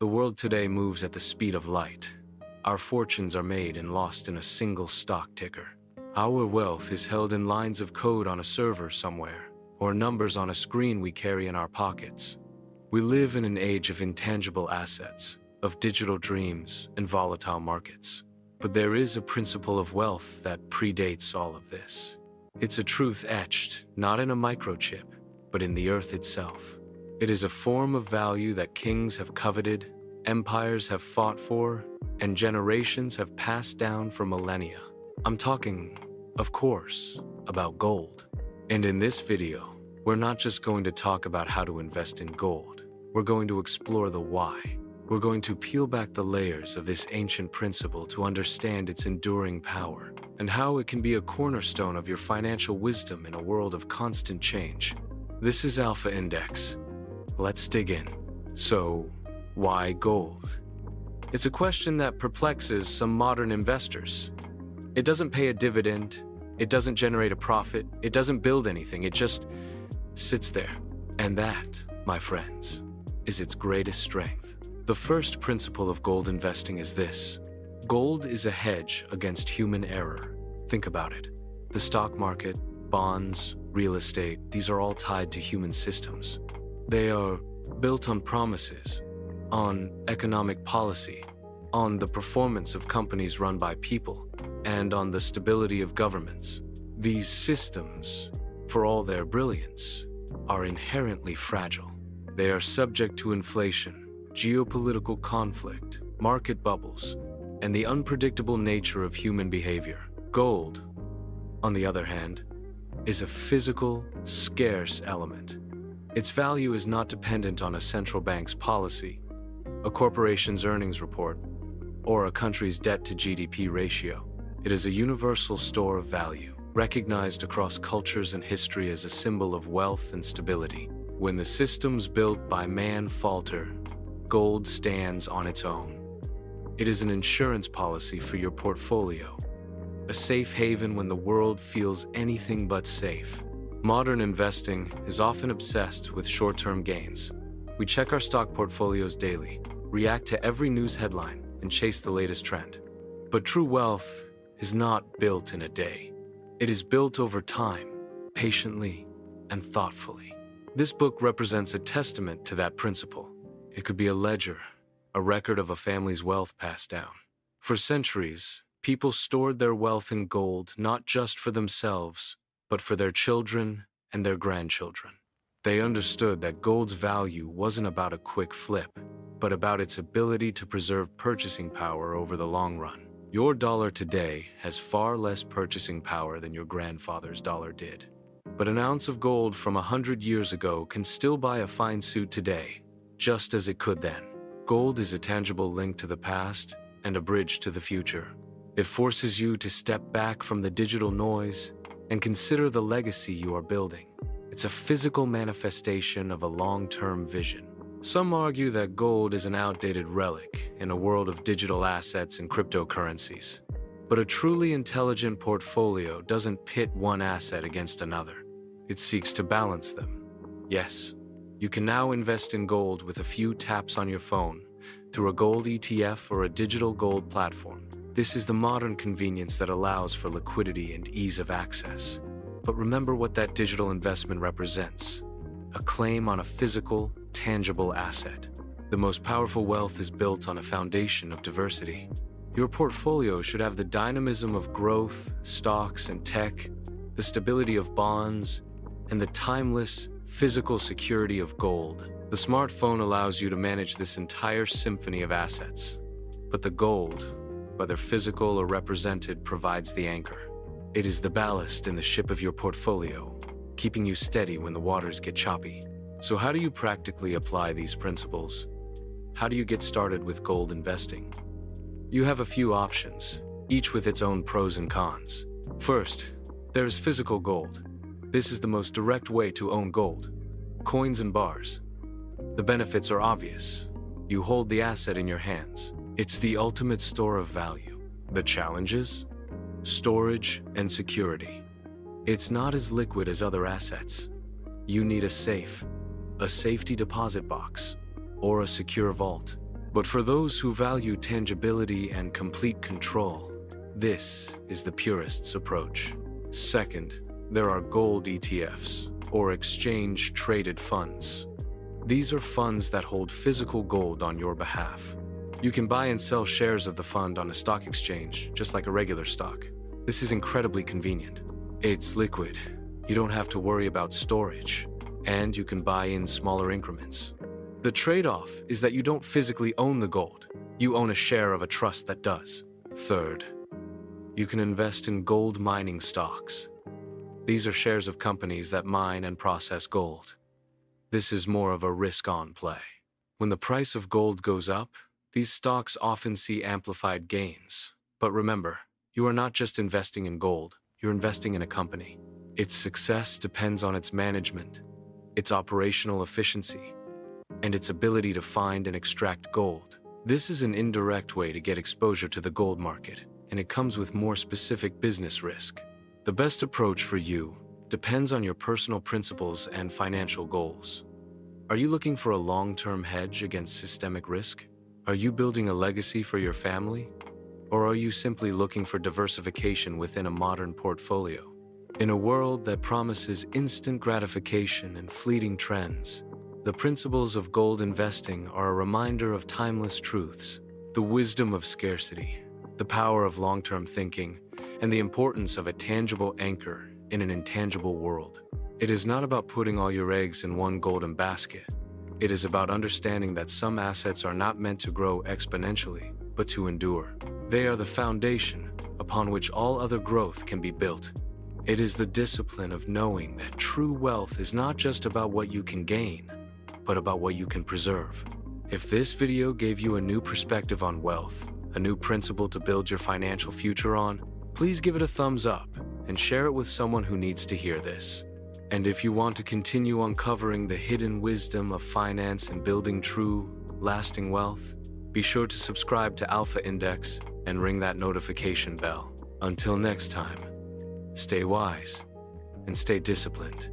The world today moves at the speed of light. Our fortunes are made and lost in a single stock ticker. Our wealth is held in lines of code on a server somewhere, or numbers on a screen we carry in our pockets. We live in an age of intangible assets, of digital dreams and volatile markets. But there is a principle of wealth that predates all of this. It's a truth etched, not in a microchip, but in the earth itself. It is a form of value that kings have coveted, empires have fought for, and generations have passed down for millennia. I'm talking, of course, about gold. And in this video, we're not just going to talk about how to invest in gold. We're going to explore the why. We're going to peel back the layers of this ancient principle to understand its enduring power and how it can be a cornerstone of your financial wisdom in a world of constant change. This is Alpha Index. Let's dig in. So, why gold? It's a question that perplexes some modern investors. It doesn't pay a dividend, it doesn't generate a profit, it doesn't build anything, it just sits there. And that, my friends, is its greatest strength. The first principle of gold investing is this: gold is a hedge against human error. Think about it. The stock market, bonds, real estate, these are all tied to human systems. They are built on promises, on economic policy, on the performance of companies run by people, and on the stability of governments. These systems, for all their brilliance, are inherently fragile. They are subject to inflation, geopolitical conflict, market bubbles, and the unpredictable nature of human behavior. Gold, on the other hand, is a physical, scarce element. Its value is not dependent on a central bank's policy, a corporation's earnings report, or a country's debt to GDP ratio. It is a universal store of value, recognized across cultures and history as a symbol of wealth and stability. When the systems built by man falter, gold stands on its own. It is an insurance policy for your portfolio, a safe haven when the world feels anything but safe. Modern investing is often obsessed with short-term gains. We check our stock portfolios daily, react to every news headline, and chase the latest trend. But true wealth is not built in a day. It is built over time, patiently and thoughtfully. This book represents a testament to that principle. It could be a ledger, a record of a family's wealth passed down. For centuries, people stored their wealth in gold not just for themselves, but for their children and their grandchildren. They understood that gold's value wasn't about a quick flip, but about its ability to preserve purchasing power over the long run. Your dollar today has far less purchasing power than your grandfather's dollar did. But an ounce of gold from 100 years ago can still buy a fine suit today, just as it could then. Gold is a tangible link to the past and a bridge to the future. It forces you to step back from the digital noise and consider the legacy you are building. It's a physical manifestation of a long-term vision. Some argue that gold is an outdated relic in a world of digital assets and cryptocurrencies. But a truly intelligent portfolio doesn't pit one asset against another. It seeks to balance them. Yes, you can now invest in gold with a few taps on your phone through a gold ETF or a digital gold platform. This is the modern convenience that allows for liquidity and ease of access. But remember what that digital investment represents: a claim on a physical, tangible asset. The most powerful wealth is built on a foundation of diversity. Your portfolio should have the dynamism of growth, stocks, and tech, the stability of bonds, and the timeless, physical security of gold. The smartphone allows you to manage this entire symphony of assets. But the gold, whether physical or represented, provides the anchor. It is the ballast in the ship of your portfolio, keeping you steady when the waters get choppy. So how do you practically apply these principles? How do you get started with gold investing? You have a few options, each with its own pros and cons. First, there is physical gold. This is the most direct way to own gold. Coins and bars. The benefits are obvious. You hold the asset in your hands. It's the ultimate store of value. The challenges? Storage and security. It's not as liquid as other assets. You need a safe, a safety deposit box, or a secure vault. But for those who value tangibility and complete control, this is the purist's approach. Second, there are gold ETFs, or exchange-traded funds. These are funds that hold physical gold on your behalf. You can buy and sell shares of the fund on a stock exchange, just like a regular stock. This is incredibly convenient. It's liquid. You don't have to worry about storage, and you can buy in smaller increments. The trade-off is that you don't physically own the gold. You own a share of a trust that does. Third, you can invest in gold mining stocks. These are shares of companies that mine and process gold. This is more of a risk-on play. When the price of gold goes up, these stocks often see amplified gains. But remember, you are not just investing in gold, you're investing in a company. Its success depends on its management, its operational efficiency, and its ability to find and extract gold. This is an indirect way to get exposure to the gold market, and it comes with more specific business risk. The best approach for you depends on your personal principles and financial goals. Are you looking for a long-term hedge against systemic risk? Are you building a legacy for your family? Or are you simply looking for diversification within a modern portfolio? In a world that promises instant gratification and fleeting trends, the principles of gold investing are a reminder of timeless truths, the wisdom of scarcity, the power of long-term thinking, and the importance of a tangible anchor in an intangible world. It is not about putting all your eggs in one golden basket. It is about understanding that some assets are not meant to grow exponentially, but to endure. They are the foundation upon which all other growth can be built. It is the discipline of knowing that true wealth is not just about what you can gain, but about what you can preserve. If this video gave you a new perspective on wealth, a new principle to build your financial future on, please give it a thumbs up and share it with someone who needs to hear this. And if you want to continue uncovering the hidden wisdom of finance and building true, lasting wealth, be sure to subscribe to Alpha Index and ring that notification bell. Until next time, stay wise and stay disciplined.